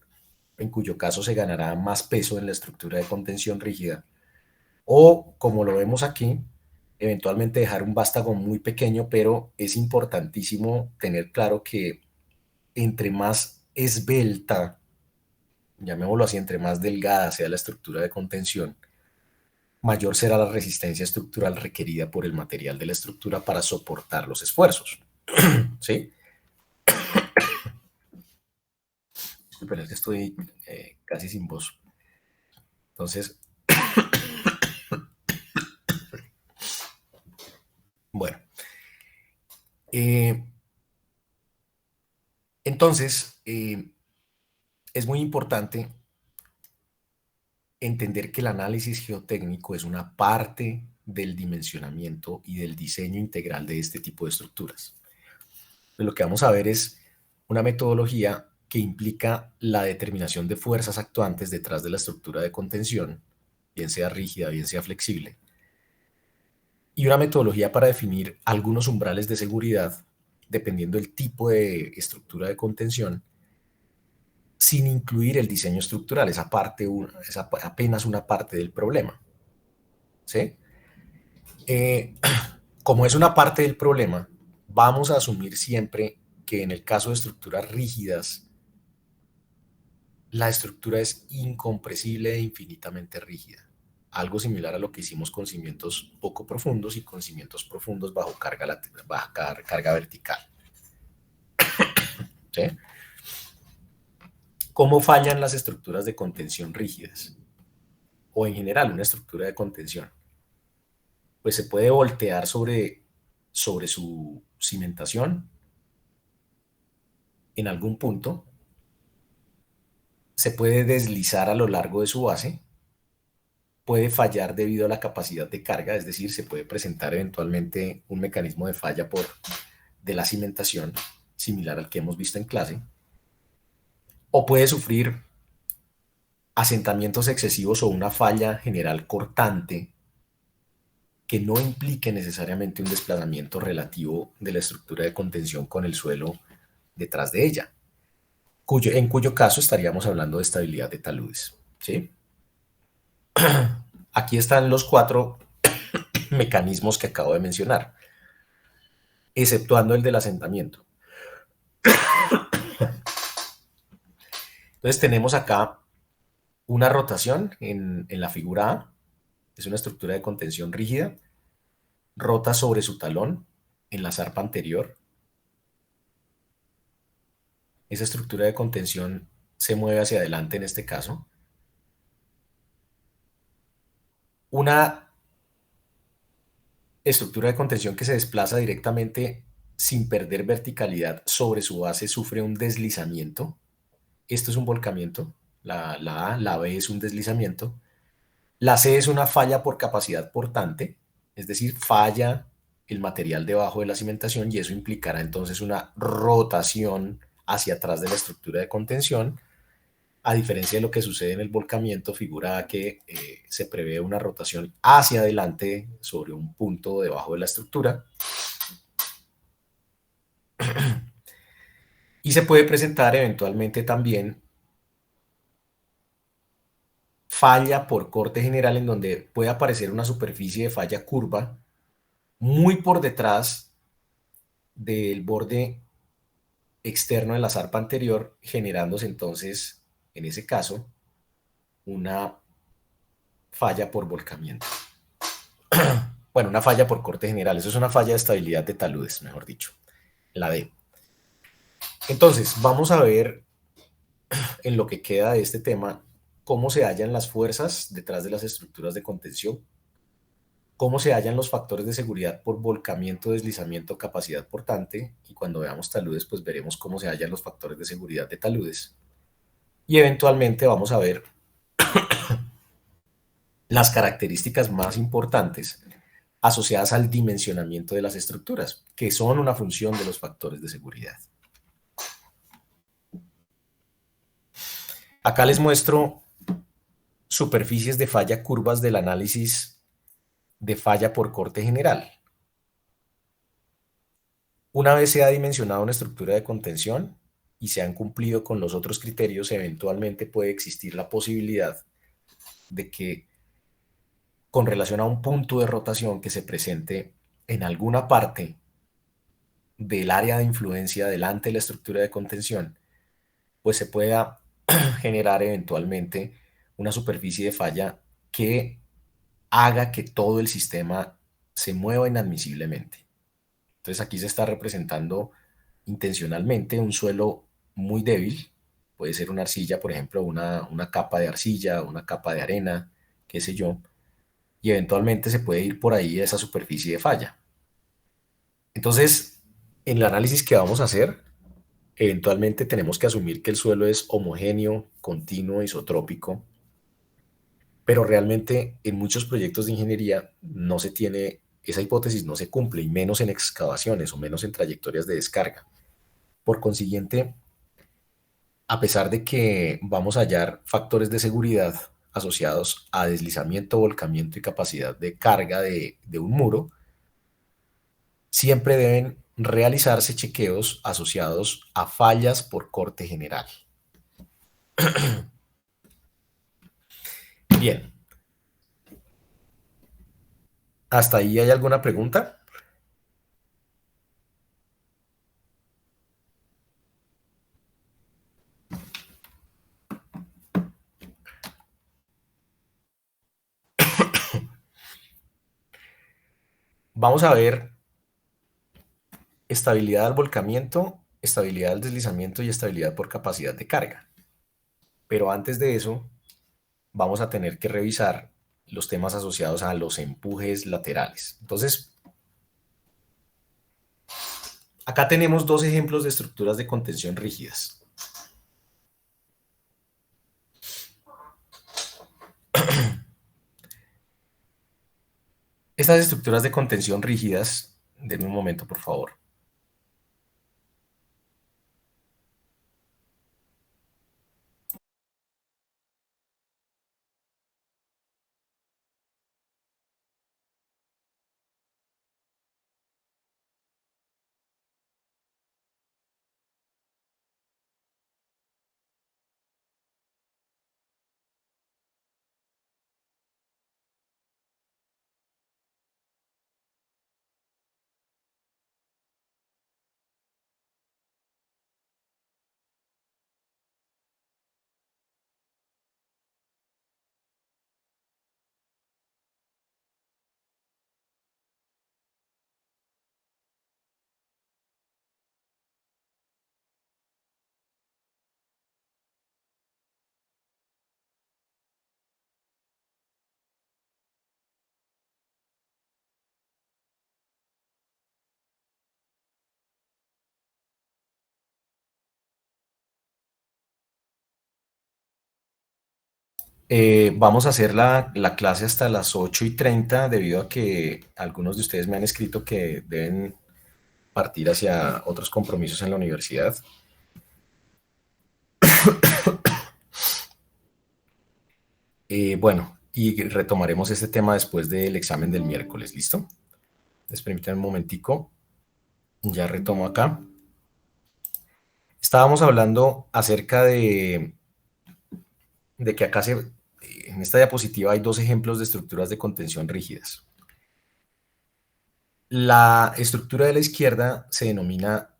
en cuyo caso se ganará más peso en la estructura de contención rígida. O, como lo vemos aquí, eventualmente dejar un vástago muy pequeño, pero es importantísimo tener claro que entre más esbelta, llamémoslo así, entre más delgada sea la estructura de contención, mayor será la resistencia estructural requerida por el material de la estructura para soportar los esfuerzos. ¿Sí? Disculpen, es que estoy casi sin voz. Entonces, bueno. Entonces, es muy importante entender que el análisis geotécnico es una parte del dimensionamiento y del diseño integral de este tipo de estructuras. Pues lo que vamos a ver es una metodología que implica la determinación de fuerzas actuantes detrás de la estructura de contención, bien sea rígida, bien sea flexible, y una metodología para definir algunos umbrales de seguridad, dependiendo del tipo de estructura de contención, sin incluir el diseño estructural. Esa parte es apenas una parte del problema. ¿Sí? Como es una parte del problema, vamos a asumir siempre que en el caso de estructuras rígidas, la estructura es incompresible e infinitamente rígida. Algo similar a lo que hicimos con cimientos poco profundos y con cimientos profundos bajo carga vertical. ¿Sí? ¿Cómo fallan las estructuras de contención rígidas? O en general una estructura de contención. Pues se puede voltear sobre su cimentación en algún punto, se puede deslizar a lo largo de su base puede fallar debido a la capacidad de carga, es decir, se puede presentar eventualmente un mecanismo de falla de la cimentación, similar al que hemos visto en clase, o puede sufrir asentamientos excesivos o una falla general cortante que no implique necesariamente un desplazamiento relativo de la estructura de contención con el suelo detrás de ella, en cuyo caso estaríamos hablando de estabilidad de taludes. ¿Sí? Aquí están los 4 mecanismos que acabo de mencionar, exceptuando el del asentamiento. Entonces tenemos acá una rotación en la figura A, es una estructura de contención rígida, rota sobre su talón en la zarpa anterior. Esa estructura de contención se mueve hacia adelante en este caso. Una estructura de contención que se desplaza directamente sin perder verticalidad sobre su base sufre un deslizamiento. Esto es un volcamiento. La A, la B es un deslizamiento. La C es una falla por capacidad portante, es decir, falla el material debajo de la cimentación y eso implicará entonces una rotación hacia atrás de la estructura de contención, a diferencia de lo que sucede en el volcamiento, figura A que se prevé una rotación hacia adelante sobre un punto debajo de la estructura. Y se puede presentar eventualmente también falla por corte general, en donde puede aparecer una superficie de falla curva muy por detrás del borde externo de la zarpa anterior, generándose entonces, en ese caso, una falla por volcamiento. Bueno, una falla por corte general. Eso es una falla de estabilidad de taludes, mejor dicho. La D. Entonces, vamos a ver en lo que queda de este tema cómo se hallan las fuerzas detrás de las estructuras de contención, cómo se hallan los factores de seguridad por volcamiento, deslizamiento, capacidad portante, y cuando veamos taludes, pues veremos cómo se hallan los factores de seguridad de taludes. Y eventualmente vamos a ver las características más importantes asociadas al dimensionamiento de las estructuras, que son una función de los factores de seguridad. Acá les muestro superficies de falla curvas del análisis de falla por corte general. Una vez se ha dimensionado una estructura de contención y se han cumplido con los otros criterios, eventualmente puede existir la posibilidad de que, con relación a un punto de rotación que se presente en alguna parte del área de influencia delante de la estructura de contención, pues se pueda generar eventualmente una superficie de falla que haga que todo el sistema se mueva inadmisiblemente. Entonces aquí se está representando intencionalmente un suelo muy débil, puede ser una arcilla, por ejemplo, una capa de arcilla, una capa de arena, qué sé yo, y eventualmente se puede ir por ahí esa superficie de falla. Entonces, en el análisis que vamos a hacer, eventualmente tenemos que asumir que el suelo es homogéneo, continuo, isotrópico, pero realmente en muchos proyectos de ingeniería no se tiene, esa hipótesis no se cumple, y menos en excavaciones o menos en trayectorias de descarga. Por consiguiente, a pesar de que vamos a hallar factores de seguridad asociados a deslizamiento, volcamiento y capacidad de carga de un muro, siempre deben realizarse chequeos asociados a fallas por corte general. Bien. ¿Hasta ahí hay alguna pregunta? Vamos a ver estabilidad al volcamiento, estabilidad al deslizamiento y estabilidad por capacidad de carga. Pero antes de eso, vamos a tener que revisar los temas asociados a los empujes laterales. Entonces, acá tenemos 2 ejemplos de estructuras de contención rígidas. Estas estructuras de contención rígidas, denme un momento, por favor. Vamos a hacer la clase hasta las 8:30 debido a que algunos de ustedes me han escrito que deben partir hacia otros compromisos en la universidad. Bueno, y retomaremos este tema después del examen del miércoles, ¿listo? Les permítanme un momentico, ya retomo acá. Estábamos hablando acerca de que acá en esta diapositiva hay dos ejemplos de estructuras de contención rígidas. La estructura de la izquierda se denomina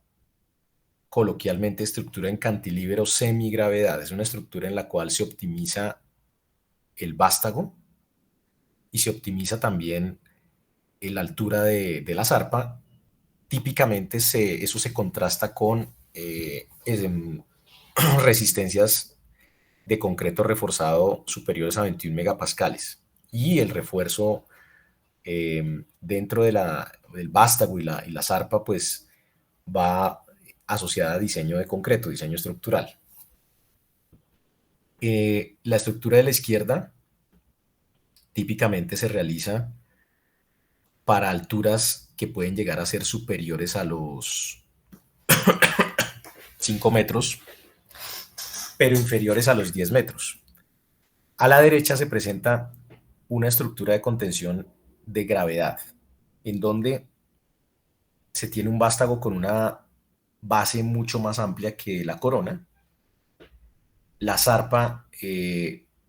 coloquialmente estructura en cantilever o semigravedad. Es una estructura en la cual se optimiza el vástago y se optimiza también la altura de la zarpa. Típicamente eso se contrasta con resistencias de concreto reforzado superiores a 21 megapascales y el refuerzo dentro del vástago y la zarpa pues va asociada a diseño de concreto, diseño estructural. La estructura de la izquierda típicamente se realiza para alturas que pueden llegar a ser superiores a los 5 metros, pero inferiores a los 10 metros. A la derecha se presenta una estructura de contención de gravedad, en donde se tiene un vástago con una base mucho más amplia que la corona. La zarpa,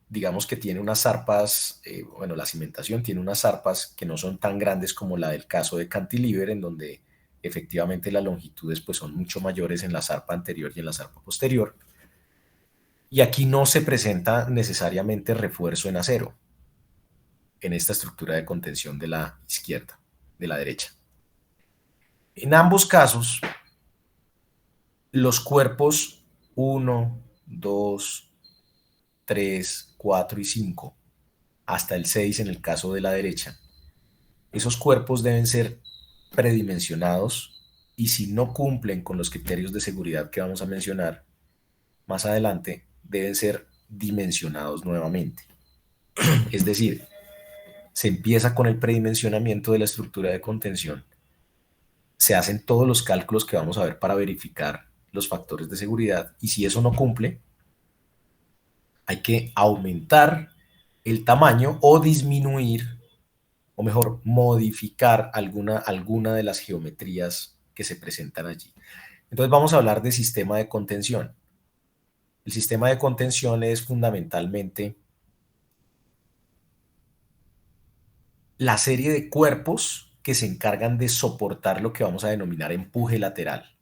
digamos que tiene unas zarpas, bueno, la cimentación tiene unas zarpas que no son tan grandes como la del caso de cantilever, en donde efectivamente las longitudes pues, son mucho mayores en la zarpa anterior y en la zarpa posterior. Y aquí no se presenta necesariamente refuerzo en acero en esta estructura de contención de la izquierda, de la derecha. En ambos casos, los cuerpos 1, 2, 3, 4 y 5, hasta el 6 en el caso de la derecha, esos cuerpos deben ser predimensionados y si no cumplen con los criterios de seguridad que vamos a mencionar más adelante, deben ser dimensionados nuevamente. Es decir, se empieza con el predimensionamiento de la estructura de contención, se hacen todos los cálculos que vamos a ver para verificar los factores de seguridad y si eso no cumple, hay que aumentar el tamaño o disminuir, o mejor, modificar alguna de las geometrías que se presentan allí. Entonces vamos a hablar de sistema de contención. El sistema de contención es fundamentalmente la serie de cuerpos que se encargan de soportar lo que vamos a denominar empuje lateral.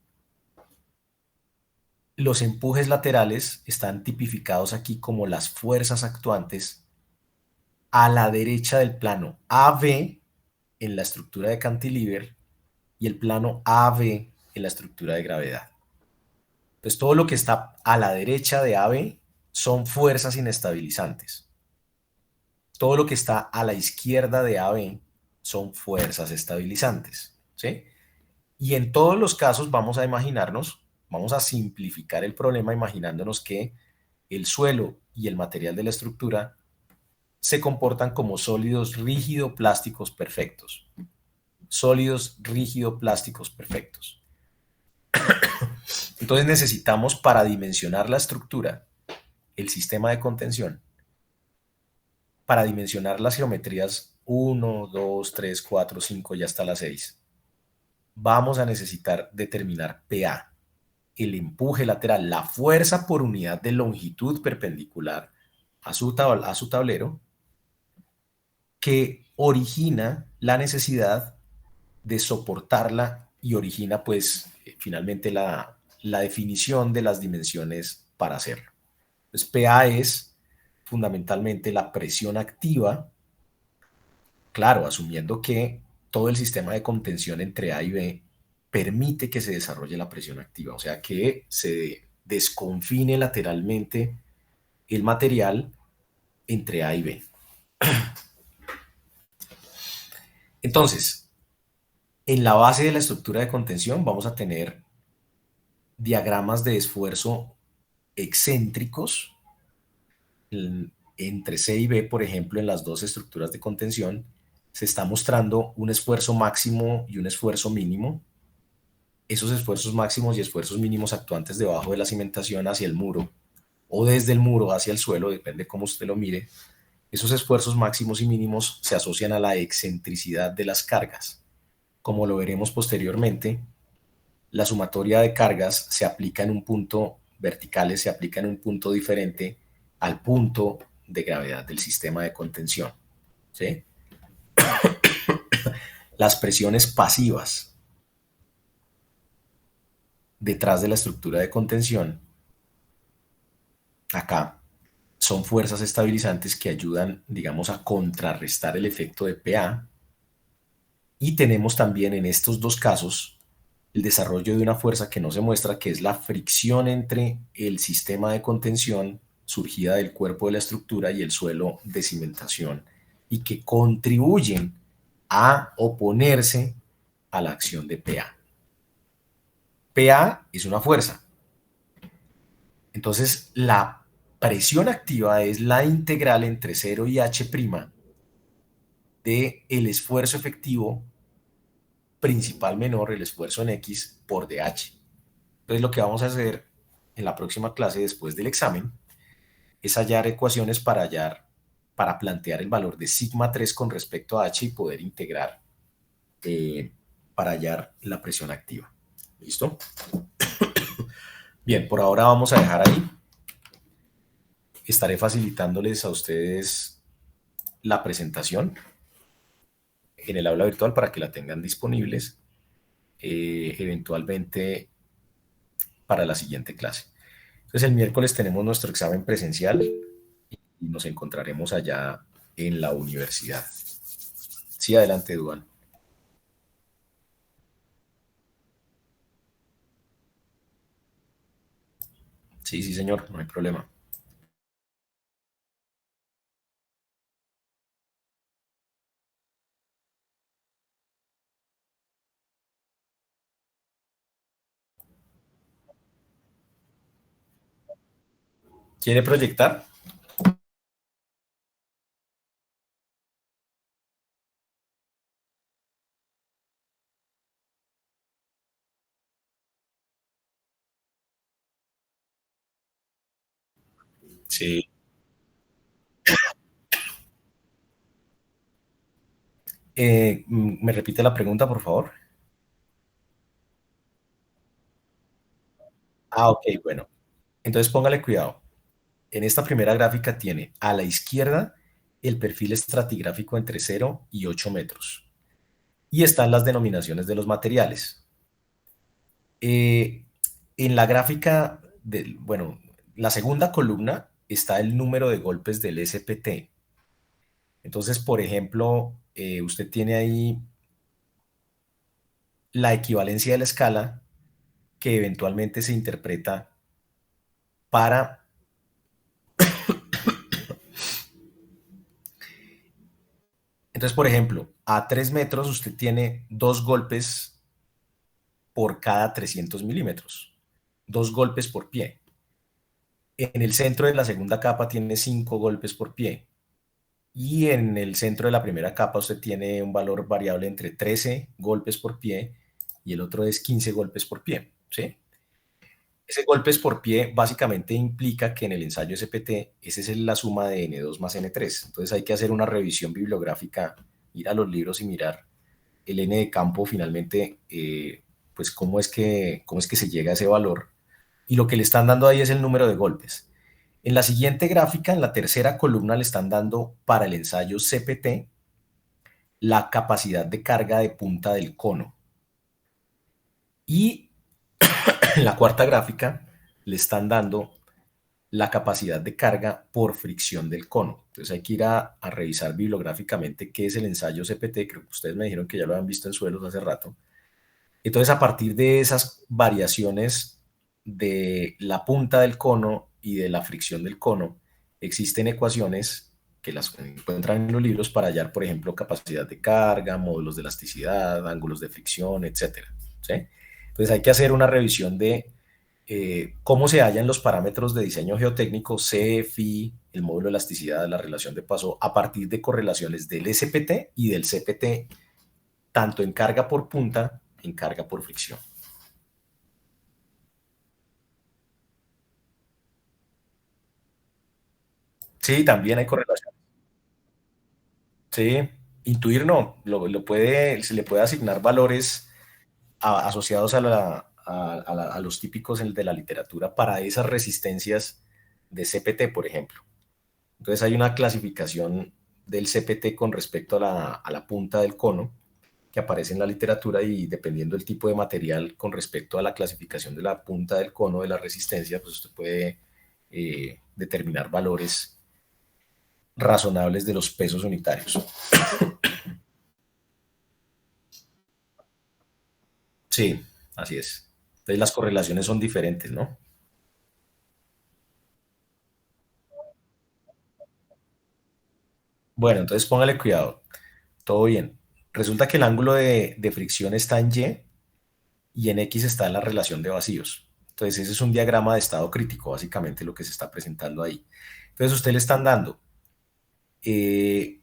Los empujes laterales están tipificados aquí como las fuerzas actuantes a la derecha del plano AB en la estructura de cantilever y el plano AB en la estructura de gravedad. Entonces todo lo que está a la derecha de AB son fuerzas inestabilizantes. Todo lo que está a la izquierda de AB son fuerzas estabilizantes, ¿sí? Y en todos los casos vamos a imaginarnos, vamos a simplificar el problema imaginándonos que el suelo y el material de la estructura se comportan como sólidos rígido-plásticos perfectos. Sólidos rígido-plásticos perfectos. Entonces necesitamos, para dimensionar la estructura, el sistema de contención, para dimensionar las geometrías 1, 2, 3, 4, 5 y hasta la 6, vamos a necesitar determinar PA, el empuje lateral, la fuerza por unidad de longitud perpendicular a su tablero, que origina la necesidad de soportarla y origina pues finalmente la definición de las dimensiones para hacerlo. Entonces, PA es fundamentalmente la presión activa, claro, asumiendo que todo el sistema de contención entre A y B permite que se desarrolle la presión activa, o sea, que se desconfine lateralmente el material entre A y B. Entonces, en la base de la estructura de contención vamos a tener diagramas de esfuerzo excéntricos entre C y B, por ejemplo, en las dos estructuras de contención, se está mostrando un esfuerzo máximo y un esfuerzo mínimo. Esos esfuerzos máximos y esfuerzos mínimos actuantes debajo de la cimentación hacia el muro o desde el muro hacia el suelo, depende cómo usted lo mire. Esos esfuerzos máximos y mínimos se asocian a la excentricidad de las cargas. Como lo veremos posteriormente, la sumatoria de cargas se aplica en un punto, verticales se aplica en un punto diferente al punto de gravedad del sistema de contención. ¿Sí? Las presiones pasivas detrás de la estructura de contención, acá, son fuerzas estabilizantes que ayudan, digamos, a contrarrestar el efecto de PA. Y tenemos también en estos dos casos el desarrollo de una fuerza que no se muestra, que es la fricción entre el sistema de contención surgida del cuerpo de la estructura y el suelo de cimentación, y que contribuyen a oponerse a la acción de PA. PA es una fuerza. Entonces, la presión activa es la integral entre 0 y h' de el esfuerzo efectivo principal menor, el esfuerzo en X por dH. Entonces, lo que vamos a hacer en la próxima clase después del examen es hallar ecuaciones para plantear el valor de sigma 3 con respecto a H y poder integrar para hallar la presión activa. ¿Listo? Bien, por ahora vamos a dejar ahí. Estaré facilitándoles a ustedes la presentación en el aula virtual para que la tengan disponibles eventualmente para la siguiente clase. Entonces el miércoles tenemos nuestro examen presencial y nos encontraremos allá en la universidad. Sí, adelante, Duan. Sí, sí, señor, no hay problema. ¿Quiere proyectar? Sí. ¿Me repite la pregunta, por favor? Ah, ok, bueno. Entonces póngale cuidado. En esta primera gráfica tiene a la izquierda el perfil estratigráfico entre 0 y 8 metros. Y están las denominaciones de los materiales. En la gráfica, bueno, la segunda columna está el número de golpes del SPT. Entonces, por ejemplo, usted tiene ahí la equivalencia de la escala que eventualmente se interpreta para... Entonces, por ejemplo, a 3 metros usted tiene 2 golpes por cada 300 milímetros, 2 golpes por pie. En el centro de la segunda capa tiene 5 golpes por pie. y en el centro de la primera capa usted tiene un valor variable entre 13 golpes por pie y el otro es 15 golpes por pie, ¿sí? Ese golpes por pie básicamente implica que en el ensayo SPT esa es la suma de N2 más N3. Entonces hay que hacer una revisión bibliográfica, ir a los libros y mirar el N de campo finalmente, pues cómo es que se llega a ese valor. Y lo que le están dando ahí es el número de golpes. En la siguiente gráfica, en la tercera columna, le están dando para el ensayo CPT la capacidad de carga de punta del cono. Y en la cuarta gráfica le están dando la capacidad de carga por fricción del cono. Entonces hay que ir a revisar bibliográficamente qué es el ensayo CPT. Creo que ustedes me dijeron que ya lo habían visto en suelos hace rato. Entonces a partir de esas variaciones de la punta del cono y de la fricción del cono, existen ecuaciones que las encuentran en los libros para hallar, por ejemplo, capacidad de carga, módulos de elasticidad, ángulos de fricción, etcétera. ¿Sí? Entonces hay que hacer una revisión de cómo se hallan los parámetros de diseño geotécnico, C, Phi, el módulo de elasticidad, la relación de paso, a partir de correlaciones del SPT y del CPT, tanto en carga por punta, en carga por fricción. Sí, también hay correlación. Sí, intuir no, se le puede asignar valores asociados a los típicos de la literatura para esas resistencias de CPT, por ejemplo. Entonces hay una clasificación del CPT con respecto a la punta del cono que aparece en la literatura y dependiendo del tipo de material con respecto a la clasificación de la punta del cono de la resistencia, pues usted puede determinar valores razonables de los pesos unitarios. Sí, así es. Entonces las correlaciones son diferentes, ¿no? Bueno, entonces póngale cuidado. Todo bien. Resulta que el ángulo de fricción está en y en X está la relación de vacíos. Entonces ese es un diagrama de estado crítico, básicamente lo que se está presentando ahí. Entonces a usted le están dando eh,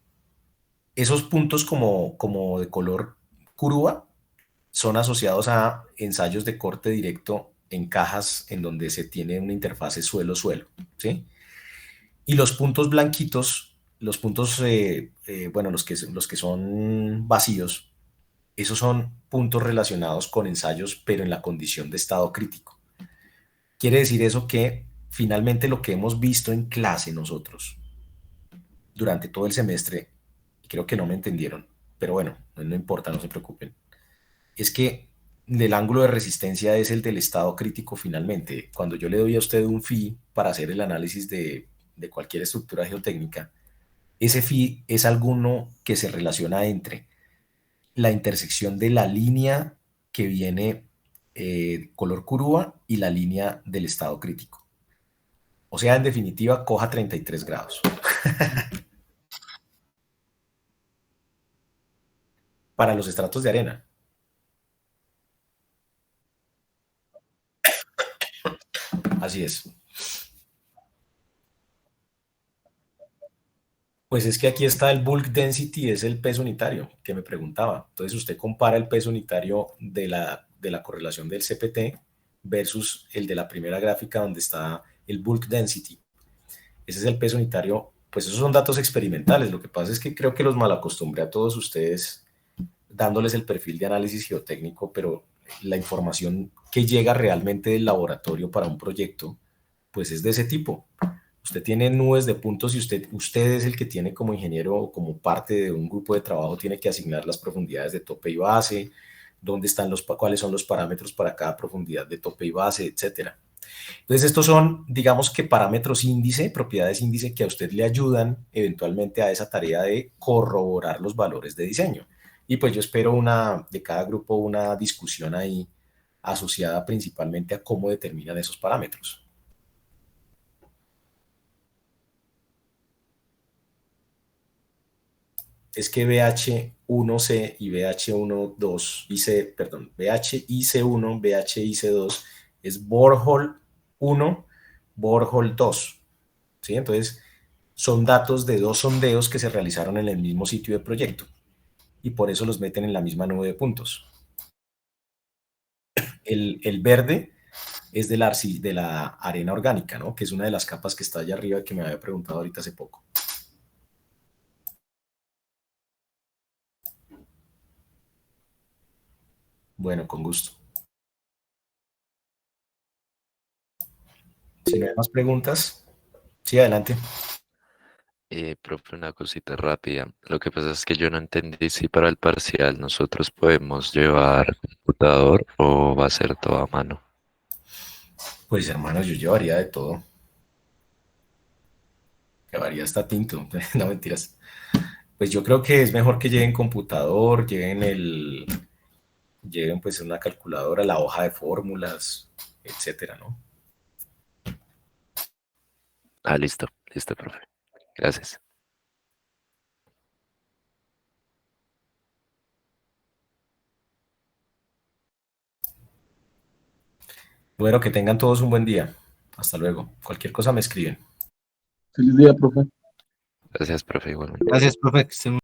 esos puntos como de color curva son asociados a ensayos de corte directo en cajas en donde se tiene una interfase suelo-suelo, ¿sí? Y los puntos blanquitos, los puntos, bueno, los que son vacíos, esos son puntos relacionados con ensayos, pero en la condición de estado crítico. Quiere decir eso que finalmente lo que hemos visto en clase nosotros durante todo el semestre, y creo que no me entendieron, pero bueno, no importa, no se preocupen, es que el ángulo de resistencia es el del estado crítico finalmente. Cuando yo le doy a usted un phi para hacer el análisis de cualquier estructura geotécnica, ese phi es alguno que se relaciona entre la intersección de la línea que viene color curva y la línea del estado crítico. O sea, en definitiva, coja 33 grados para los estratos de arena. Así es. Pues es que aquí está el bulk density, es el peso unitario que me preguntaba. Entonces usted compara el peso unitario de la correlación del CPT versus el de la primera gráfica donde está el bulk density. Ese es el peso unitario. Pues esos son datos experimentales. Lo que pasa es que creo que los malacostumbré a todos ustedes dándoles el perfil de análisis geotécnico, pero la información que llega realmente del laboratorio para un proyecto, pues es de ese tipo. Usted tiene nubes de puntos y usted es el que tiene como ingeniero o como parte de un grupo de trabajo, tiene que asignar las profundidades de tope y base, dónde están cuáles son los parámetros para cada profundidad de tope y base, etcétera. Entonces, estos son, digamos que parámetros índice, propiedades índice que a usted le ayudan eventualmente a esa tarea de corroborar los valores de diseño. Y pues yo espero de cada grupo una discusión ahí asociada principalmente a cómo determinan esos parámetros. Es que BH1C y BH12 y C, perdón, BHIC1, BHIC2 es Borehole 1, Borehole 2. ¿Sí? Entonces, son datos de dos sondeos que se realizaron en el mismo sitio de proyecto y por eso los meten en la misma nube de puntos. El verde es de la arena orgánica, ¿no? Que es una de las capas que está allá arriba que me había preguntado ahorita hace poco. Bueno, con gusto. Si no hay más preguntas, sí, adelante. Profe, una cosita rápida. Lo que pasa es que yo no entendí si para el parcial nosotros podemos llevar computador o va a ser todo a mano. Pues hermanos, yo llevaría de todo. Llevaría hasta tinto. No mentiras. Pues yo creo que es mejor que lleven computador, lleven pues una calculadora, la hoja de fórmulas, etcétera, ¿no? Ah, listo, listo, profe. Gracias. Bueno, que tengan todos un buen día. Hasta luego. Cualquier cosa me escriben. Feliz día, profe. Gracias, profe, igualmente. Gracias, profe. Que estén